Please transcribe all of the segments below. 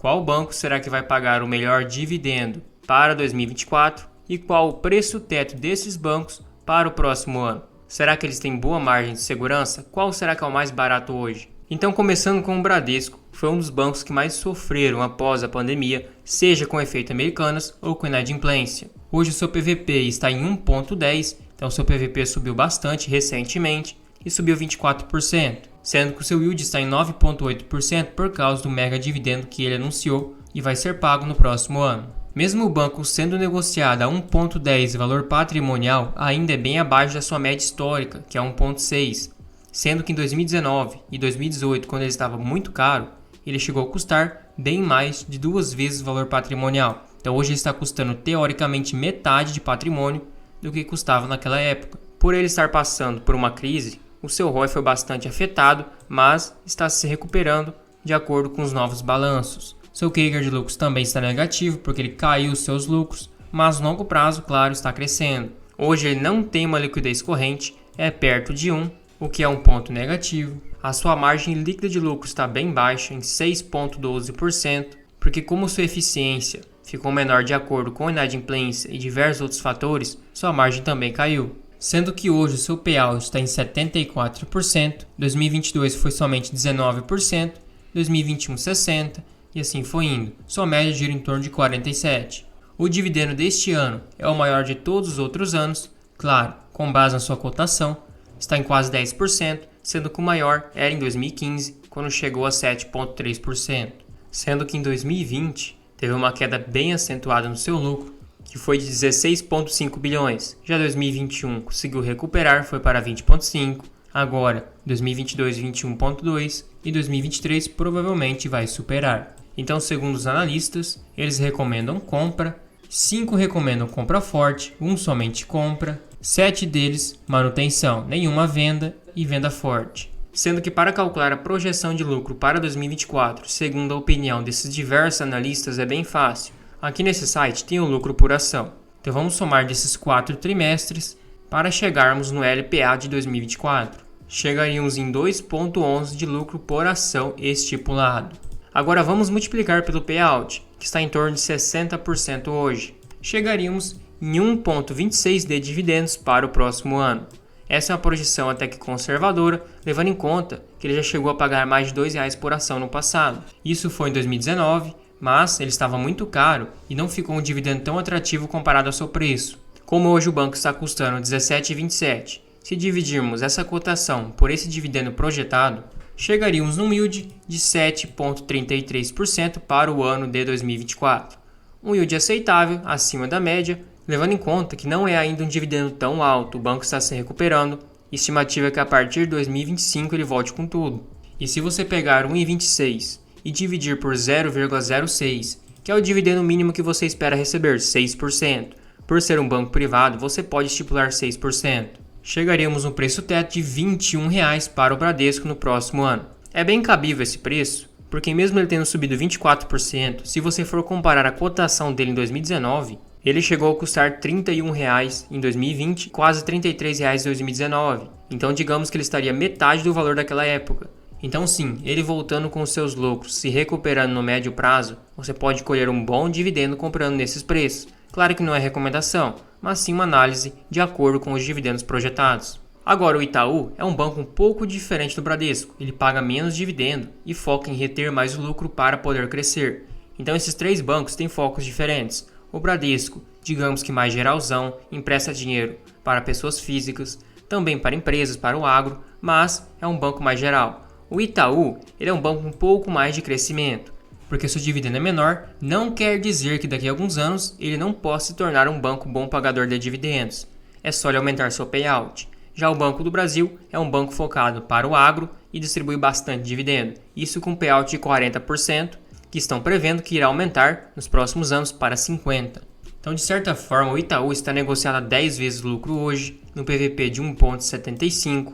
Qual banco será que vai pagar o melhor dividendo para 2024 e qual o preço teto desses bancos para o próximo ano? Será que eles têm boa margem de segurança? Qual será que é o mais barato hoje? Então, começando com o Bradesco, foi um dos bancos que mais sofreram após a pandemia, seja com efeito Americanas ou com inadimplência. Hoje o seu PVP está em 1,10, então o seu PVP subiu bastante recentemente e subiu 24%, sendo que o seu yield está em 9,8% por causa do mega dividendo que ele anunciou e vai ser pago no próximo ano. Mesmo o banco sendo negociado a 1,10 valor patrimonial, ainda é bem abaixo da sua média histórica, que é 1,6, sendo que em 2019 e 2018, quando ele estava muito caro, ele chegou a custar bem mais de 2 vezes o valor patrimonial. Então hoje ele está custando teoricamente metade de patrimônio do que custava naquela época. Por ele estar passando por uma crise, o seu ROI foi bastante afetado, mas está se recuperando de acordo com os novos balanços. Seu CAGR de lucros também está negativo porque ele caiu os seus lucros, mas no longo prazo, claro, está crescendo. Hoje ele não tem uma liquidez corrente, é perto de 1, o que é um ponto negativo. A sua margem líquida de lucro está bem baixa, em 6,12%, porque como sua eficiência ficou menor de acordo com a inadimplência e diversos outros fatores, sua margem também caiu. Sendo que hoje o seu payout está em 74%, 2022 foi somente 19%, 2021 60% e assim foi indo. Sua média gira em torno de 47%. O dividendo deste ano é o maior de todos os outros anos, claro, com base na sua cotação, está em quase 10%, sendo que o maior era em 2015, quando chegou a 7,3%. Sendo que em 2020 teve uma queda bem acentuada no seu lucro, que foi de 16,5 bilhões. Já 2021 conseguiu recuperar, foi para 20,5. Agora, 2022, 21,2 e 2023 provavelmente vai superar. Então, segundo os analistas, eles recomendam compra, 5 recomendam compra forte, 1 somente compra, 7 deles manutenção, nenhuma venda e venda forte. Sendo que para calcular a projeção de lucro para 2024, segundo a opinião desses diversos analistas, é bem fácil. Aqui nesse site tem o lucro por ação. Então vamos somar desses 4 trimestres para chegarmos no LPA de 2024. Chegaríamos em 2,11 de lucro por ação estipulado. Agora vamos multiplicar pelo payout, que está em torno de 60% hoje. Chegaríamos em 1,26 de dividendos para o próximo ano. Essa é uma projeção até que conservadora, levando em conta que ele já chegou a pagar mais de R$2 por ação no passado. Isso foi em 2019, mas ele estava muito caro e não ficou um dividendo tão atrativo comparado ao seu preço. Como hoje o banco está custando R$17,27, se dividirmos essa cotação por esse dividendo projetado, chegaríamos num yield de 7,33% para o ano de 2024. Um yield aceitável, acima da média, levando em conta que não é ainda um dividendo tão alto, o banco está se recuperando, estimativa é que a partir de 2025 ele volte com tudo. E se você pegar 1,26 e dividir por 0,06, que é o dividendo mínimo que você espera receber, 6%, por ser um banco privado, você pode estipular 6%. Chegaríamos no preço teto de R$21 para o Bradesco no próximo ano. É bem cabível esse preço, porque mesmo ele tendo subido 24%, se você for comparar a cotação dele em 2019, ele chegou a custar R$31 em 2020, quase R$33 em 2019. Então digamos que ele estaria metade do valor daquela época. Então sim, ele voltando com os seus lucros, se recuperando no médio prazo, você pode colher um bom dividendo comprando nesses preços. Claro que não é recomendação, mas sim uma análise de acordo com os dividendos projetados. Agora, o Itaú é um banco um pouco diferente do Bradesco. Ele paga menos dividendo e foca em reter mais o lucro para poder crescer. Então esses 3 bancos têm focos diferentes. O Bradesco, digamos que mais geralzão, empresta dinheiro para pessoas físicas, também para empresas, para o agro, mas é um banco mais geral. O Itaú, ele é um banco um pouco mais de crescimento. Porque seu dividendo é menor, não quer dizer que daqui a alguns anos ele não possa se tornar um banco bom pagador de dividendos. É só ele aumentar seu payout. Já o Banco do Brasil é um banco focado para o agro e distribui bastante dividendo. Isso com payout de 40%, que estão prevendo que irá aumentar nos próximos anos para 50%. Então, de certa forma, o Itaú está negociado a 10 vezes o lucro hoje, no PVP de 1,75,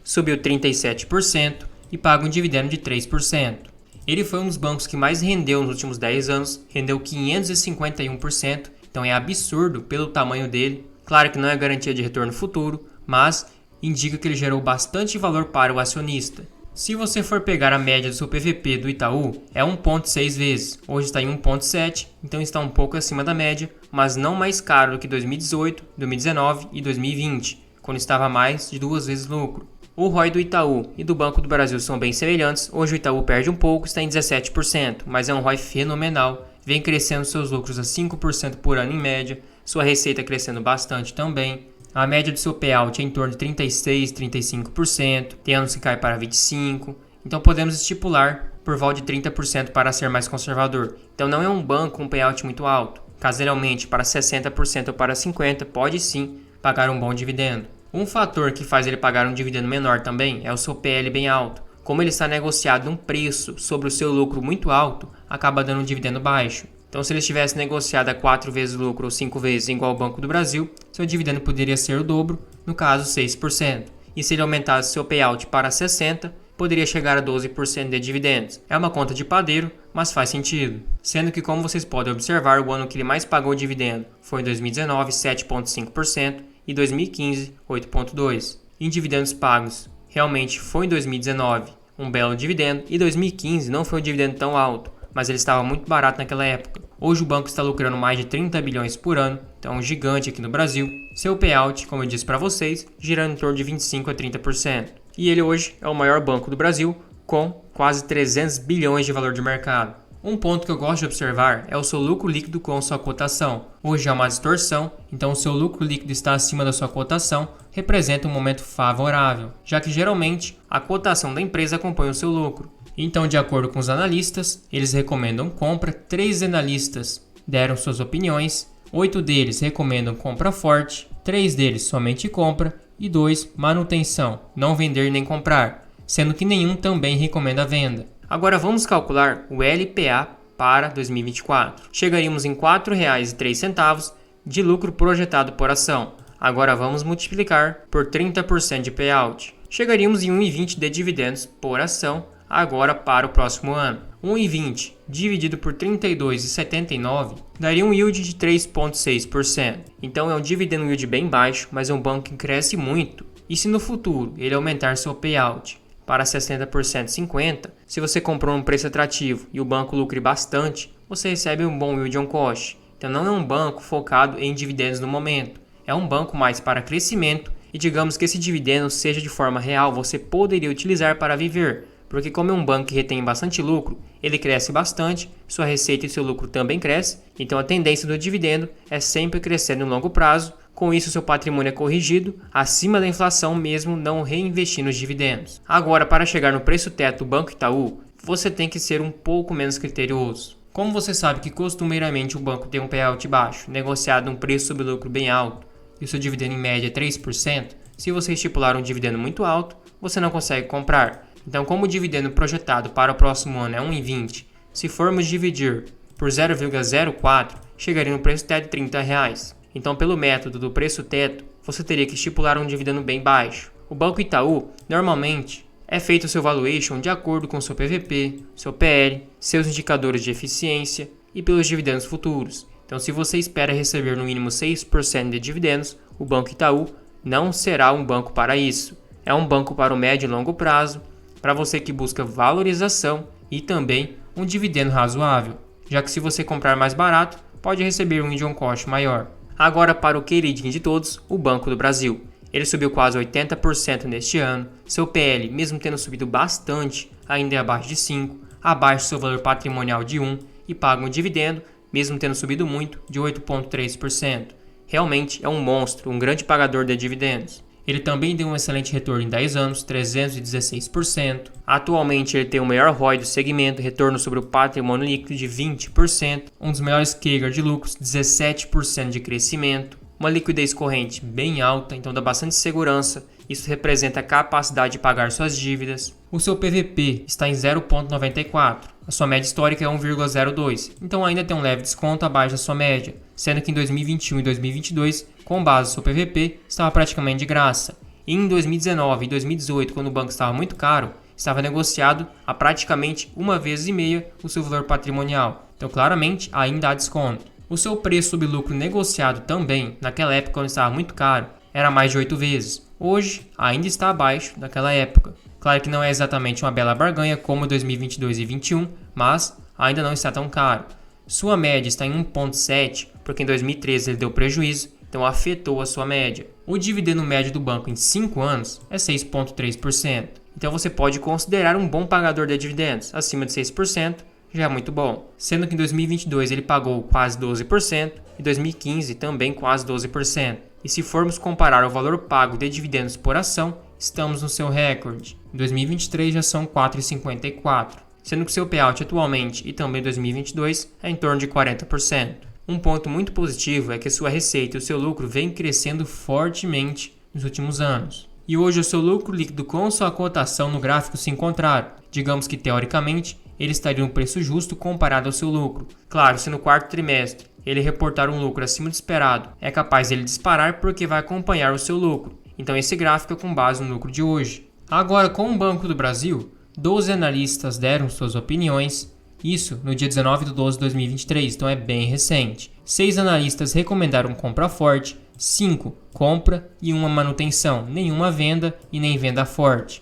subiu 37% e paga um dividendo de 3%. Ele foi um dos bancos que mais rendeu nos últimos 10 anos, rendeu 551%, então é absurdo pelo tamanho dele. Claro que não é garantia de retorno futuro, mas indica que ele gerou bastante valor para o acionista. Se você for pegar a média do seu PVP do Itaú, é 1,6 vezes. Hoje está em 1,7, então está um pouco acima da média, mas não mais caro do que 2018, 2019 e 2020, quando estava mais de 2 vezes lucro. O ROI do Itaú e do Banco do Brasil são bem semelhantes. Hoje o Itaú perde um pouco, está em 17%, mas é um ROI fenomenal. Vem crescendo seus lucros a 5% por ano em média, sua receita crescendo bastante também. A média do seu payout é em torno de 36%, 35%, tem anos que cai para 25%, então podemos estipular por volta de 30% para ser mais conservador. Então não é um banco com um payout muito alto. Caso ele aumente para 60% ou para 50%, pode sim pagar um bom dividendo. Um fator que faz ele pagar um dividendo menor também é o seu PL bem alto. Como ele está negociado num preço sobre o seu lucro muito alto, acaba dando um dividendo baixo. Então, se ele estivesse negociado a 4 vezes o lucro ou 5 vezes igual ao Banco do Brasil, seu dividendo poderia ser o dobro, no caso 6%. E se ele aumentasse seu payout para 60%, poderia chegar a 12% de dividendos. É uma conta de padeiro, mas faz sentido. Sendo que, como vocês podem observar, o ano que ele mais pagou dividendo foi em 2019, 7,5%, e 2015, 8,2%. Em dividendos pagos, realmente foi em 2019 um belo dividendo, e 2015 não foi um dividendo tão alto, mas ele estava muito barato naquela época. Hoje o banco está lucrando mais de 30 bilhões por ano, então é um gigante aqui no Brasil. Seu payout, como eu disse para vocês, girando em torno de 25% a 30%. E ele hoje é o maior banco do Brasil, com quase 300 bilhões de valor de mercado. Um ponto que eu gosto de observar é o seu lucro líquido com sua cotação. Hoje é uma distorção, então o seu lucro líquido está acima da sua cotação, representa um momento favorável, já que geralmente a cotação da empresa acompanha o seu lucro. Então, de acordo com os analistas, eles recomendam compra, 3 analistas deram suas opiniões, 8 deles recomendam compra forte, 3 deles somente compra e 2 manutenção, não vender nem comprar, sendo que nenhum também recomenda a venda. Agora vamos calcular o LPA para 2024. Chegaríamos em R$ 4,03 de lucro projetado por ação. Agora vamos multiplicar por 30% de payout. Chegaríamos em 1,20 de dividendos por ação agora para o próximo ano. 1,20 dividido por 32,79 daria um yield de 3,6%. Então é um dividend yield bem baixo, mas é um banco que cresce muito. E se no futuro ele aumentar seu payout para 60%, 50%, se você comprou um preço atrativo e o banco lucre bastante, você recebe um bom yield on cost. Então não é um banco focado em dividendos no momento. É um banco mais para crescimento e digamos que esse dividendo seja de forma real, você poderia utilizar para viver. Porque como é um banco que retém bastante lucro, ele cresce bastante, sua receita e seu lucro também cresce, então a tendência do dividendo é sempre crescer no longo prazo, com isso seu patrimônio é corrigido acima da inflação mesmo não reinvestindo os dividendos. Agora, para chegar no preço teto do Banco Itaú, você tem que ser um pouco menos criterioso. Como você sabe que costumeiramente o banco tem um payout baixo, negociado um preço sobre lucro bem alto, e o seu dividendo em média é 3%, se você estipular um dividendo muito alto, você não consegue comprar. Então, como o dividendo projetado para o próximo ano é 1,20, se formos dividir por 0,04, chegaria no preço teto de R$ 30. Então, pelo método do preço teto, você teria que estipular um dividendo bem baixo. O Banco Itaú, normalmente, é feito o seu valuation de acordo com o seu PVP, seu PL, seus indicadores de eficiência e pelos dividendos futuros. Então, se você espera receber no mínimo 6% de dividendos, o Banco Itaú não será um banco para isso. É um banco para o médio e longo prazo, para você que busca valorização e também um dividendo razoável, já que se você comprar mais barato, pode receber um yield on cost maior. Agora para o queridinho de todos, o Banco do Brasil. Ele subiu quase 80% neste ano, seu PL, mesmo tendo subido bastante, ainda é abaixo de 5, abaixo do seu valor patrimonial de 1 e paga um dividendo, mesmo tendo subido muito, de 8,3%. Realmente é um monstro, um grande pagador de dividendos. Ele também deu um excelente retorno em 10 anos, 316%. Atualmente ele tem o maior ROI do segmento, retorno sobre o patrimônio líquido de 20%. Um dos melhores CAGR de lucros, 17% de crescimento. Uma liquidez corrente bem alta, então dá bastante segurança. Isso representa a capacidade de pagar suas dívidas. O seu PVP está em 0,94. A sua média histórica é 1,02. Então ainda tem um leve desconto abaixo da sua média. Sendo que em 2021 e 2022, com base no seu PVP, estava praticamente de graça. E em 2019 e 2018, quando o banco estava muito caro, estava negociado a praticamente 1,5 vezes o seu valor patrimonial. Então claramente ainda há desconto. O seu preço sobre lucro negociado também, naquela época quando estava muito caro, era mais de 8 vezes. Hoje ainda está abaixo daquela época. Claro que não é exatamente uma bela barganha como 2022 e 2021, mas ainda não está tão caro. Sua média está em 1,7, porque em 2013 ele deu prejuízo, então afetou a sua média. O dividendo médio do banco em 5 anos é 6,3%. Então você pode considerar um bom pagador de dividendos, acima de 6%, já é muito bom. Sendo que em 2022 ele pagou quase 12% e 2015 também quase 12%. E se formos comparar o valor pago de dividendos por ação, estamos no seu recorde. Em 2023 já são 4,54, sendo que seu payout atualmente e também em 2022 é em torno de 40%. Um ponto muito positivo é que sua receita e o seu lucro vêm crescendo fortemente nos últimos anos. E hoje o seu lucro líquido com sua cotação no gráfico se encontraram. Digamos que teoricamente ele estaria no preço justo comparado ao seu lucro. Claro, se no quarto trimestre ele reportar um lucro acima do esperado, é capaz ele disparar porque vai acompanhar o seu lucro. Então esse gráfico é com base no lucro de hoje. Agora, com o Banco do Brasil, 12 analistas deram suas opiniões, isso no dia 19/12/2023, então é bem recente. 6 analistas recomendaram compra forte, 5 compra e 1 manutenção, nenhuma venda e nem venda forte.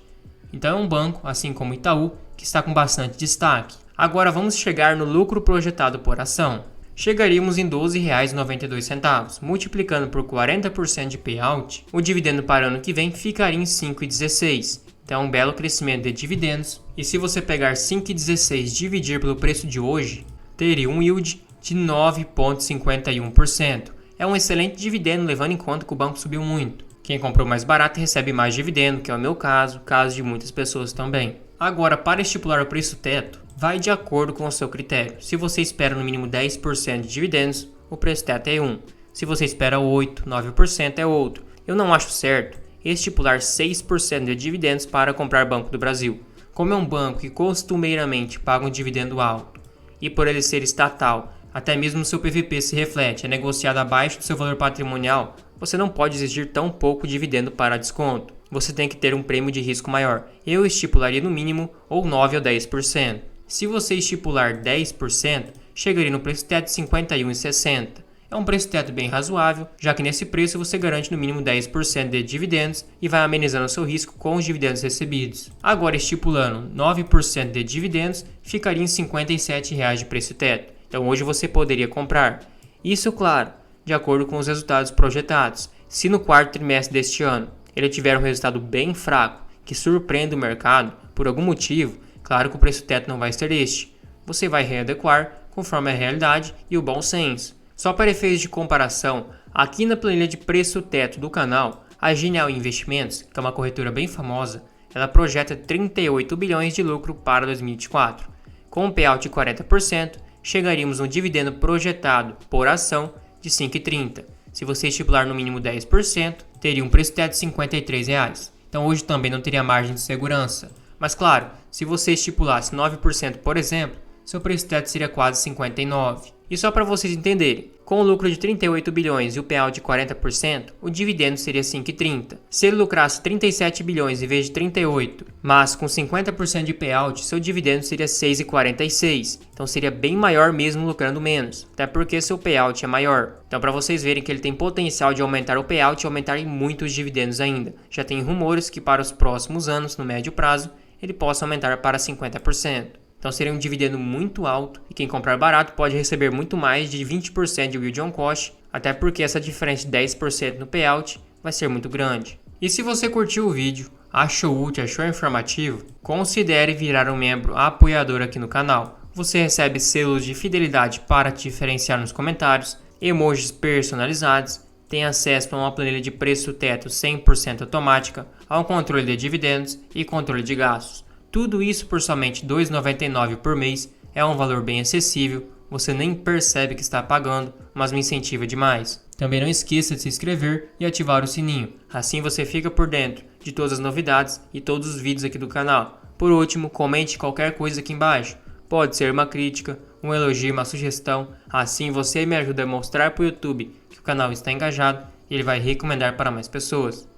Então é um banco, assim como o Itaú, que está com bastante destaque. Agora vamos chegar no lucro projetado por ação. Chegaríamos em R$ 12,92, multiplicando por 40% de payout, o dividendo para o ano que vem ficaria em 5,16. Então é um belo crescimento de dividendos. E se você pegar 5,16 e dividir pelo preço de hoje, teria um yield de 9,51%. É um excelente dividendo, levando em conta que o banco subiu muito. Quem comprou mais barato recebe mais dividendo, que é o meu caso de muitas pessoas também. Agora, para estipular o preço teto, vai de acordo com o seu critério. Se você espera no mínimo 10% de dividendos, o preço teto é 1. Se você espera 8, 9% é outro. Eu não acho certo estipular 6% de dividendos para comprar Banco do Brasil. Como é um banco que costumeiramente paga um dividendo alto, e por ele ser estatal, até mesmo o seu PVP se reflete, é negociado abaixo do seu valor patrimonial, você não pode exigir tão pouco dividendo para desconto. Você tem que ter um prêmio de risco maior. Eu estipularia no mínimo ou 9 ou 10%. Se você estipular 10%, chegaria no preço teto de R$ 51,60. É um preço teto bem razoável, já que nesse preço você garante no mínimo 10% de dividendos e vai amenizando o seu risco com os dividendos recebidos. Agora, estipulando 9% de dividendos, ficaria em R$ 57,00 de preço teto. Então hoje você poderia comprar. Isso, claro, de acordo com os resultados projetados. Se no quarto trimestre deste ano ele tiver um resultado bem fraco, que surpreenda o mercado, por algum motivo, claro que o preço teto não vai ser este. Você vai readequar conforme a realidade e o bom senso. Só para efeitos de comparação, aqui na planilha de preço teto do canal, a Genial Investimentos, que é uma corretora bem famosa, ela projeta 38 bilhões de lucro para 2024. Com um payout de 40%, chegaríamos no dividendo projetado por ação de R$ 5,30. Se você estipular no mínimo 10%, teria um preço teto de R$ 53,00. Então hoje também não teria margem de segurança. Mas claro, se você estipulasse 9%, por exemplo, seu preço teto seria quase 59. E só para vocês entenderem, com o lucro de 38 bilhões e o payout de 40%, o dividendo seria 5,30. Se ele lucrasse 37 bilhões em vez de 38, mas com 50% de payout, seu dividendo seria 6,46. Então seria bem maior mesmo lucrando menos, até porque seu payout é maior. Então para vocês verem que ele tem potencial de aumentar o payout e aumentar em muitos dividendos ainda. Já tem rumores que para os próximos anos, no médio prazo, ele possa aumentar para 50%. Então seria um dividendo muito alto e quem comprar barato pode receber muito mais de 20% de yield on cost, até porque essa diferença de 10% no payout vai ser muito grande. E se você curtiu o vídeo, achou útil, achou informativo, considere virar um membro apoiador aqui no canal. Você recebe selos de fidelidade para te diferenciar nos comentários, emojis personalizados, tem acesso a uma planilha de preço teto 100% automática, ao controle de dividendos e controle de gastos. Tudo isso por somente R$ 2,99 por mês, é um valor bem acessível, você nem percebe que está pagando, mas me incentiva demais. Também não esqueça de se inscrever e ativar o sininho, assim você fica por dentro de todas as novidades e todos os vídeos aqui do canal. Por último, comente qualquer coisa aqui embaixo, pode ser uma crítica, um elogio, uma sugestão, assim você me ajuda a mostrar para o YouTube que o canal está engajado e ele vai recomendar para mais pessoas.